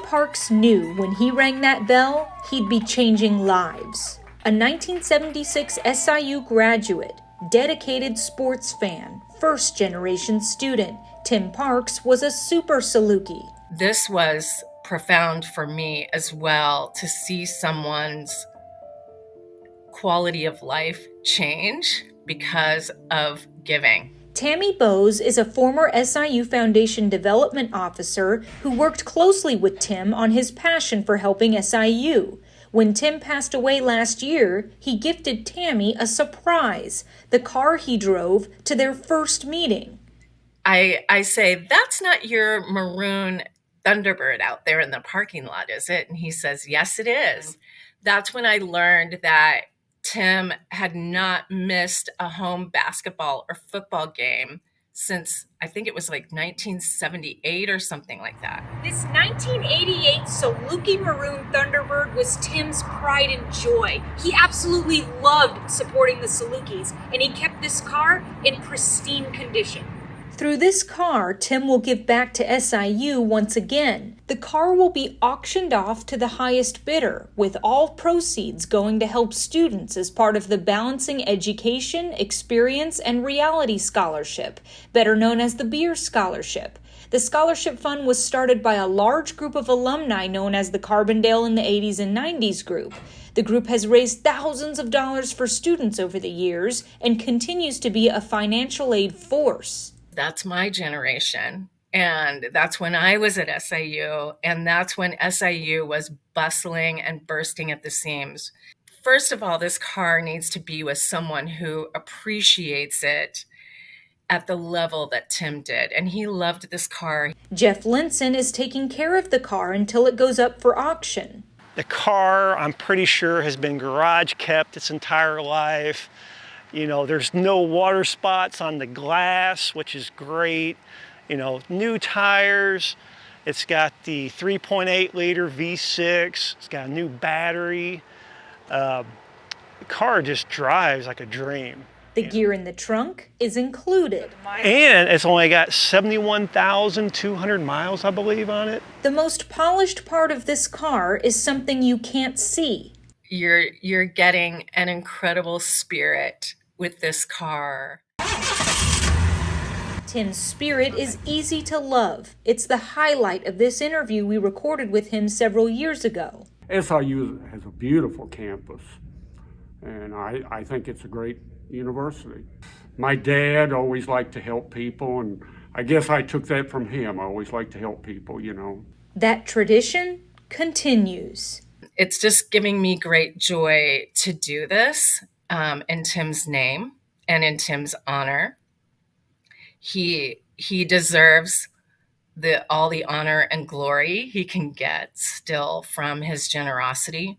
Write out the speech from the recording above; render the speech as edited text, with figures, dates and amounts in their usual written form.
Parks knew when he rang that bell, he'd be changing lives. A 1976 SIU graduate, dedicated sports fan, first-generation student, Tim Parks was a super Saluki. This was profound for me as well, to see someone's quality of life change because of giving. Tami Boaz is a former SIU Foundation development officer who worked closely with Tim on his passion for helping SIU. When Tim passed away last year, he gifted Tami a surprise, the car he drove to their first meeting. I say, "That's not your maroon Thunderbird out there in the parking lot, is it?" And he says, "Yes, it is." That's when I learned that Tim had not missed a home basketball or football game since, I think it was like 1978 or something like that. This 1988 Saluki Maroon Thunderbird was Tim's pride and joy. He absolutely loved supporting the Salukis, and he kept this car in pristine condition. Through this car, Tim will give back to SIU once again. The car will be auctioned off to the highest bidder, with all proceeds going to help students as part of the Balancing Education, Experience, and Reality Scholarship, better known as the Beer Scholarship. The scholarship fund was started by a large group of alumni known as the Carbondale in the 80s and 90s group. The group has raised thousands of dollars for students over the years and continues to be a financial aid force. That's my generation. And that's when I was at SIU. And that's when SIU was bustling and bursting at the seams. First of all, this car needs to be with someone who appreciates it at the level that Tim did. And he loved this car. Jeff Linson is taking care of the car until it goes up for auction. The car, I'm pretty sure, has been garage kept its entire life. You know, there's no water spots on the glass, which is great. You know, new tires. It's got the 3.8 liter V6. It's got a new battery. The car just drives like a dream. The gear in the trunk is included. And it's only got 71,200 miles, I believe, on it. The most polished part of this car is something you can't see. You're getting an incredible spirit with this car. Tim's spirit is easy to love. It's the highlight of this interview we recorded with him several years ago. SIU has a beautiful campus, and I think it's a great university. My dad always liked to help people, and I guess I took that from him. I always like to help people, you know. That tradition continues. It's just giving me great joy to do this in Tim's name and in Tim's honor. He deserves all the honor and glory he can get still from his generosity.